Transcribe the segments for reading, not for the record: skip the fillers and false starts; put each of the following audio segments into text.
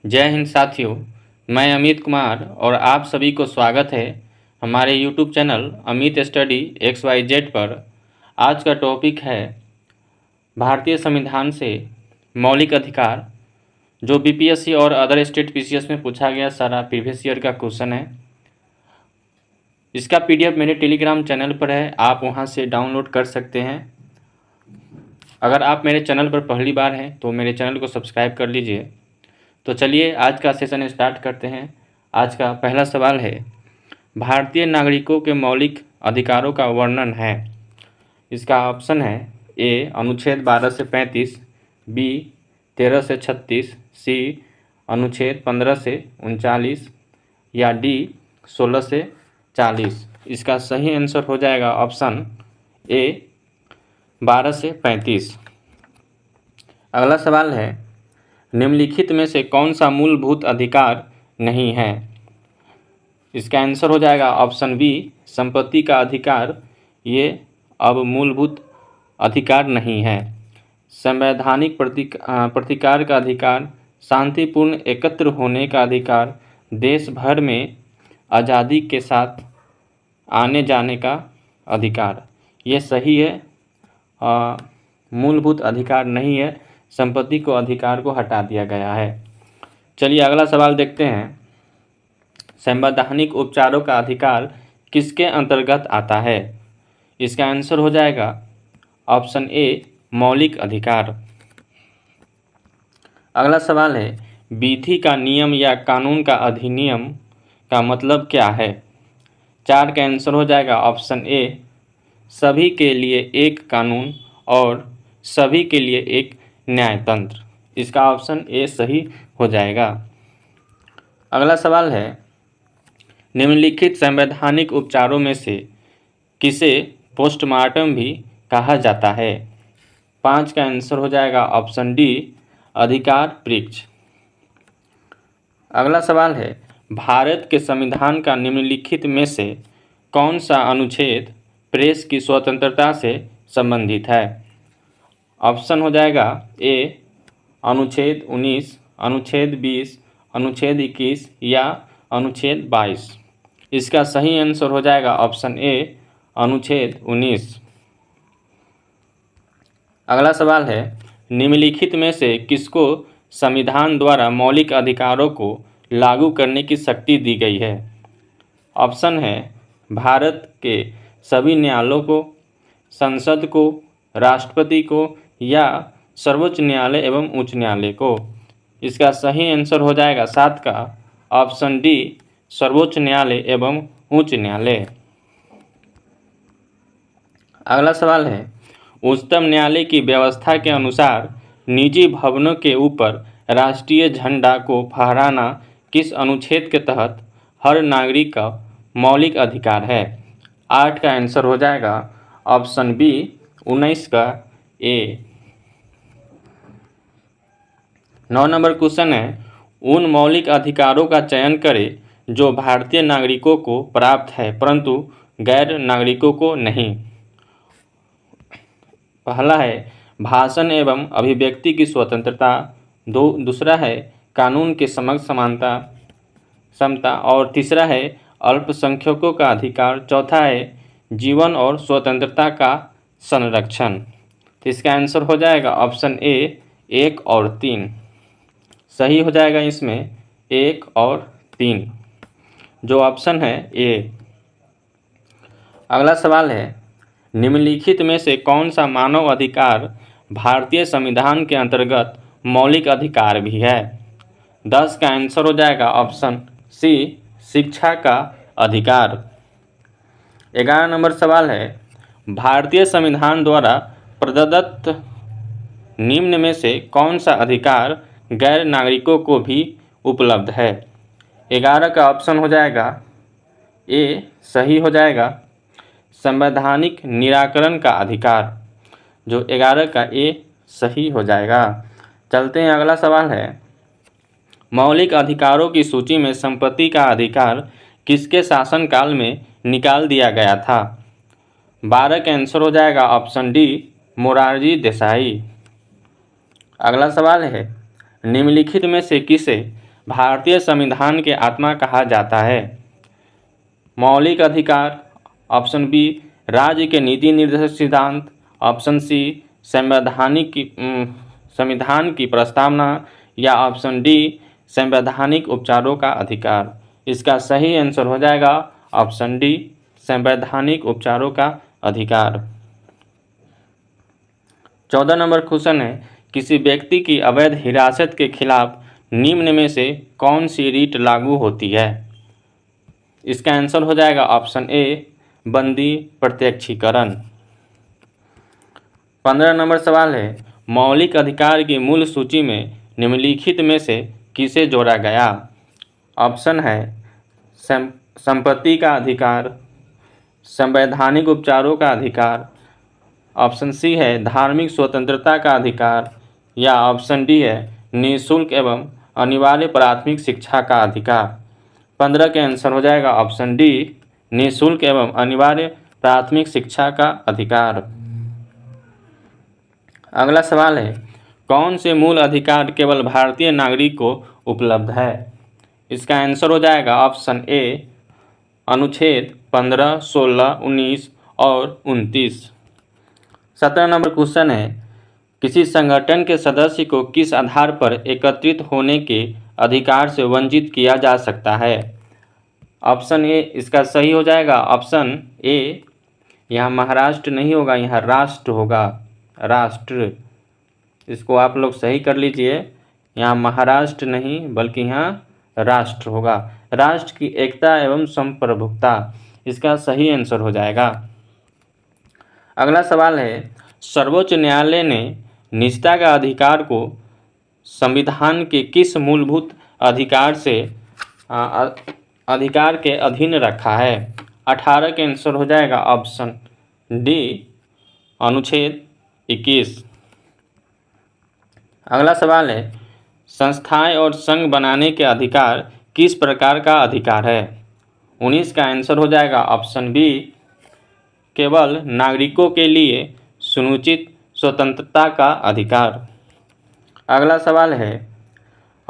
जय हिंद साथियों। मैं अमित कुमार और आप सभी को स्वागत है हमारे YouTube channel Amit study XYZ पर। आज का टॉपिक है भारतीय संविधान से मौलिक अधिकार, जो BPSC और अदर स्टेट PCS में पूछा गया सारा प्रीवियस ईयर का क्वेश्चन है। इसका PDF मेरे टेलीग्राम चैनल पर है, आप वहां से डाउनलोड कर सकते हैं। अगर आप मेरे चैनल पर पहली बार हैं तो मेरे चैनल को सब्सक्राइब कर लीजिए। तो चलिए आज का सेशन स्टार्ट करते हैं। आज का पहला सवाल है, भारतीय नागरिकों के मौलिक अधिकारों का वर्णन है। इसका ऑप्शन है ए अनुच्छेद 12 से 35, बी 13 से 36, सी अनुच्छेद 15 से 39 या डी 16 से 40। इसका सही आंसर हो जाएगा ऑप्शन ए 12 से 35। अगला सवाल है, निम्नलिखित में से कौन सा मूलभूत अधिकार नहीं है। इसका आंसर हो जाएगा ऑप्शन बी संपत्ति का अधिकार। ये अब मूलभूत अधिकार नहीं है। संवैधानिक प्रतिकार का अधिकार, शांतिपूर्ण एकत्र होने का अधिकार, देश भर में आज़ादी के साथ आने जाने का अधिकार, ये सही है। मूलभूत अधिकार नहीं है, संपत्ति को अधिकार को हटा दिया गया है। चलिए अगला सवाल देखते हैं, संवैधानिक उपचारों का अधिकार किसके अंतर्गत आता है। इसका आंसर हो जाएगा ऑप्शन ए मौलिक अधिकार। अगला सवाल है, विधि का नियम या कानून का अधिनियम का मतलब क्या है। 4 का आंसर हो जाएगा ऑप्शन ए सभी के लिए एक कानून और सभी के लिए एक न्यायतंत्र। इसका ऑप्शन ए सही हो जाएगा। अगला सवाल है, निम्नलिखित संवैधानिक उपचारों में से किसे पोस्टमार्टम भी कहा जाता है। 5 का आंसर हो जाएगा ऑप्शन डी अधिकार वृक्ष। अगला सवाल है, भारत के संविधान का निम्नलिखित में से कौन सा अनुच्छेद प्रेस की स्वतंत्रता से संबंधित है। ऑप्शन हो जाएगा ए अनुच्छेद 19, अनुच्छेद 20, अनुच्छेद 21 या अनुच्छेद 22। इसका सही आंसर हो जाएगा ऑप्शन ए अनुच्छेद 19। अगला सवाल है, निम्नलिखित में से किसको संविधान द्वारा मौलिक अधिकारों को लागू करने की शक्ति दी गई है। ऑप्शन है भारत के सभी न्यायालयों को, संसद को, राष्ट्रपति को या सर्वोच्च न्यायालय एवं उच्च न्यायालय को। इसका सही आंसर हो जाएगा 7 का ऑप्शन डी सर्वोच्च न्यायालय एवं उच्च न्यायालय। अगला सवाल है, उच्चतम न्यायालय की व्यवस्था के अनुसार निजी भवनों के ऊपर राष्ट्रीय झंडा को फहराना किस अनुच्छेद के तहत हर नागरिक का मौलिक अधिकार है। 8 का आंसर हो जाएगा ऑप्शन बी 19 का ए। 9 नंबर क्वेश्चन है, उन मौलिक अधिकारों का चयन करें जो भारतीय नागरिकों को प्राप्त है परंतु गैर नागरिकों को नहीं। पहला है भाषण एवं अभिव्यक्ति की स्वतंत्रता, दूसरा है कानून के समक्ष समानता समता और तीसरा है अल्पसंख्यकों का अधिकार, चौथा है जीवन और स्वतंत्रता का संरक्षण। तो इसका आंसर हो जाएगा ऑप्शन ए 1 और 3। सही हो जाएगा इसमें 1 और 3, जो ऑप्शन है ए। अगला सवाल है, निम्नलिखित में से कौन सा मानव अधिकार भारतीय संविधान के अंतर्गत मौलिक अधिकार भी है। 10 का आंसर हो जाएगा ऑप्शन सी शिक्षा का अधिकार। 11 नंबर सवाल है, भारतीय संविधान द्वारा प्रदत्त निम्न में से कौन सा अधिकार गैर नागरिकों को भी उपलब्ध है। 11 का ऑप्शन हो जाएगा ए सही हो जाएगा संवैधानिक निराकरण का अधिकार, जो 11 का ए सही हो जाएगा। चलते हैं, अगला सवाल है, मौलिक अधिकारों की सूची में संपत्ति का अधिकार किसके शासनकाल में निकाल दिया गया था। 12 का आंसर हो जाएगा ऑप्शन डी मोरारजी देसाई। अगला सवाल है, निम्नलिखित में से किसे भारतीय संविधान के आत्मा कहा जाता है? मौलिक अधिकार, ऑप्शन बी राज्य के नीति निर्देशक सिद्धांत, ऑप्शन सी संविधान की प्रस्तावना, या ऑप्शन डी संवैधानिक उपचारों का अधिकार। इसका सही आंसर हो जाएगा ऑप्शन डी संवैधानिक उपचारों का अधिकार। 14 नंबर क्वेश्चन है, किसी व्यक्ति की अवैध हिरासत के खिलाफ निम्न में से कौन सी रीट लागू होती है? इसका आंसर हो जाएगा ऑप्शन ए बंदी प्रत्यक्षीकरण। 15 नंबर सवाल है, मौलिक अधिकार की मूल सूची में निम्नलिखित में से किसे जोड़ा गया? ऑप्शन है संपत्ति का अधिकार, संवैधानिक उपचारों का अधिकार, ऑप्शन सी है धार्मिक स्वतंत्रता का अधिकार, या ऑप्शन डी है निःशुल्क एवं अनिवार्य प्राथमिक शिक्षा का अधिकार। 15 के आंसर हो जाएगा ऑप्शन डी निःशुल्क एवं अनिवार्य प्राथमिक शिक्षा का अधिकार। अगला सवाल है, कौन से मूल अधिकार केवल भारतीय नागरिक को उपलब्ध है? इसका आंसर हो जाएगा ऑप्शन ए अनुच्छेद 15, 16, 19 और 29। 17 नंबर क्वेश्चन है, किसी संगठन के सदस्य को किस आधार पर एकत्रित होने के अधिकार से वंचित किया जा सकता है? ऑप्शन ए इसका सही हो जाएगा ऑप्शन ए, यहाँ महाराष्ट्र नहीं होगा, यहाँ राष्ट्र होगा, राष्ट्र। इसको आप लोग सही कर लीजिए, यहाँ महाराष्ट्र नहीं बल्कि यहाँ राष्ट्र होगा। राष्ट्र की एकता एवं संप्रभुता इसका सही आंसर हो जाएगा। अगला सवाल है, सर्वोच्च न्यायालय ने निजता का अधिकार को संविधान के किस मूलभूत अधिकार के अधीन रखा है? 18 के आंसर हो जाएगा ऑप्शन डी अनुच्छेद 21। अगला सवाल है, संस्थाएं और संघ बनाने के अधिकार किस प्रकार का अधिकार है? 19 का आंसर हो जाएगा ऑप्शन बी केवल नागरिकों के लिए सुनिश्चित स्वतंत्रता का अधिकार। अगला सवाल है,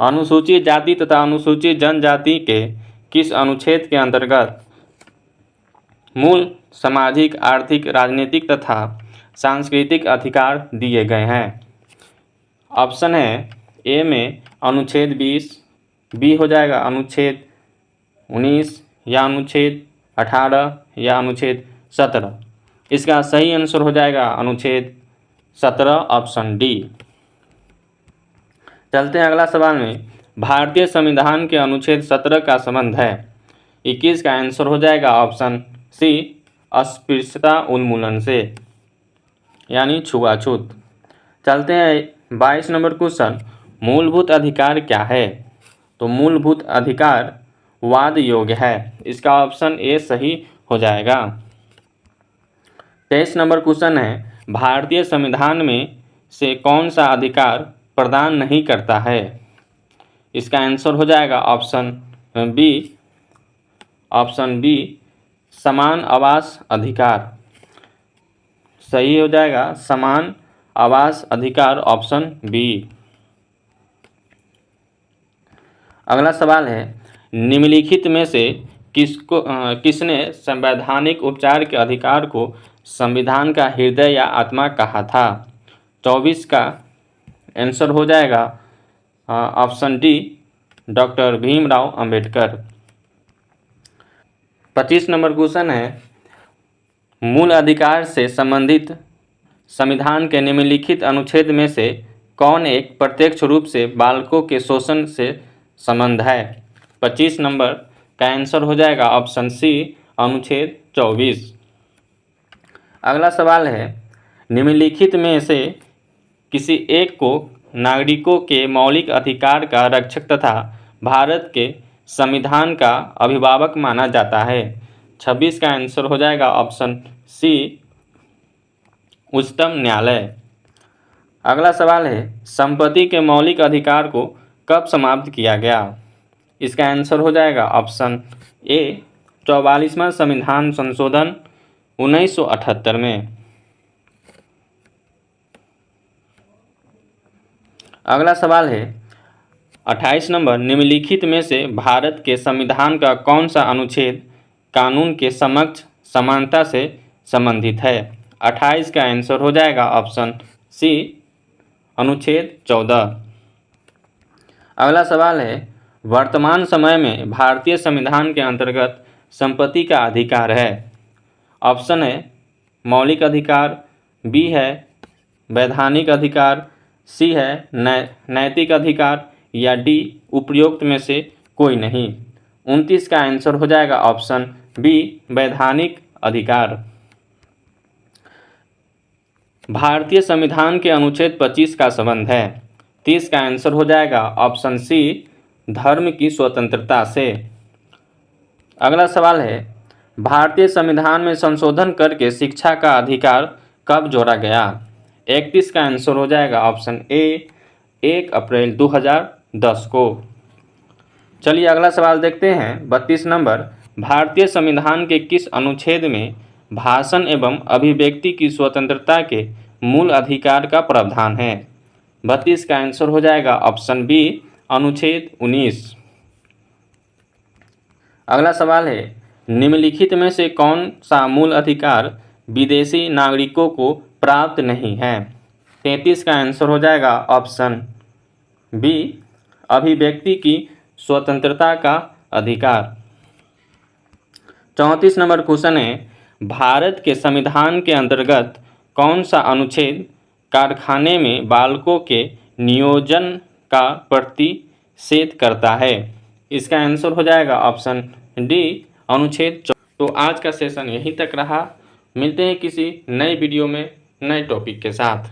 अनुसूचित जाति तथा अनुसूचित जनजाति के किस अनुच्छेद के अंतर्गत मूल सामाजिक, आर्थिक, राजनीतिक तथा सांस्कृतिक अधिकार दिए गए हैं? ऑप्शन है ए में अनुच्छेद 20, बी हो जाएगा अनुच्छेद 19, या अनुच्छेद 18, या अनुच्छेद 17। इसका सही आंसर हो जाएगा अनुच्छेद 17 ऑप्शन डी। चलते हैं अगला सवाल में, भारतीय संविधान के अनुच्छेद 17 का संबंध है? 21 का आंसर हो जाएगा ऑप्शन सी अस्पृश्यता उन्मूलन से, यानी छुआछूत। चलते हैं 22 नंबर क्वेश्चन, मूलभूत अधिकार क्या है? तो मूलभूत अधिकार वाद योग्य है, इसका ऑप्शन ए सही हो जाएगा। 23 नंबर क्वेश्चन है, भारतीय संविधान में से कौन सा अधिकार प्रदान नहीं करता है? इसका आंसर हो जाएगा ऑप्शन बी समान आवास अधिकार। सही हो जाएगा समान आवास अधिकार ऑप्शन बी। अगला सवाल है, निम्नलिखित में से किसने संवैधानिक उपचार के अधिकार को संविधान का हृदय या आत्मा कहा था? 24 का आंसर हो जाएगा option D doctor Bhimrao Ambedkar. 25 number question है, मूल अधिकार से संबंधित संविधान के निम्नलिखित अनुच्छेद में से कौन एक प्रत्यक्ष रूप से बालकों के शोषण से संबंध है? 25 नंबर का आंसर हो जाएगा ऑप्शन सी अनुच्छेद 24। अगला सवाल है, निम्नलिखित में से किसी एक को नागरिकों के मौलिक अधिकार का रक्षक तथा भारत के संविधान का अभिभावक माना जाता है? 26 का आंसर हो जाएगा ऑप्शन सी उच्चतम न्यायालय। अगला सवाल है, संपत्ति के मौलिक अधिकार को कब समाप्त किया गया? इसका आंसर हो जाएगा ऑप्शन ए 44वां संविधान संशोधन 1978 में। अगला सवाल है, 28 नंबर, निम्नलिखित में से भारत के संविधान का कौन सा अनुच्छेद कानून के समक्ष समानता से संबंधित है? 28 का आंसर हो जाएगा ऑप्शन सी, अनुच्छेद 14। अगला सवाल है, वर्तमान समय में भारतीय संविधान के अंतर्गत संपत्ति का अधिकार है? ऑप्शन है मौलिक अधिकार, बी है वैधानिक अधिकार, सी है नैतिक अधिकार या डी उपरोक्त में से कोई नहीं। 29 का आंसर हो जाएगा ऑप्शन बी, वैधानिक अधिकार। भारतीय संविधान के अनुच्छेद 25 का संबंध है? 30 का आंसर हो जाएगा ऑप्शन सी, धर्म की स्वतंत्रता से। अगला सवाल है, भारतीय संविधान में संशोधन करके शिक्षा का अधिकार कब जोड़ा गया? 31 का आंसर हो जाएगा ऑप्शन ए, 1 अप्रैल 2010 को। चलिए अगला सवाल देखते हैं। 32 नंबर, भारतीय संविधान के किस अनुच्छेद में भाषण एवं अभिव्यक्ति की स्वतंत्रता के मूल अधिकार का प्रावधान है? 32 का आंसर हो जाएगा ऑप्शन बी, अनुच्छेद 19। अगला सवाल है, निम्नलिखित में से कौन सा मूल अधिकार विदेशी नागरिकों को प्राप्त नहीं है? 33 का आंसर हो जाएगा ऑप्शन बी, अभिव्यक्ति की स्वतंत्रता का अधिकार। 34 नंबर क्वेश्चन है, भारत के संविधान के अंतर्गत कौन सा अनुच्छेद कारखाने में बालकों के नियोजन का प्रतिषेध करता है? इसका आंसर हो जाएगा ऑप्शन डी, अनुच्छेद 14। तो आज का सेशन यहीं तक रहा। मिलते हैं किसी नए वीडियो में नए टॉपिक के साथ।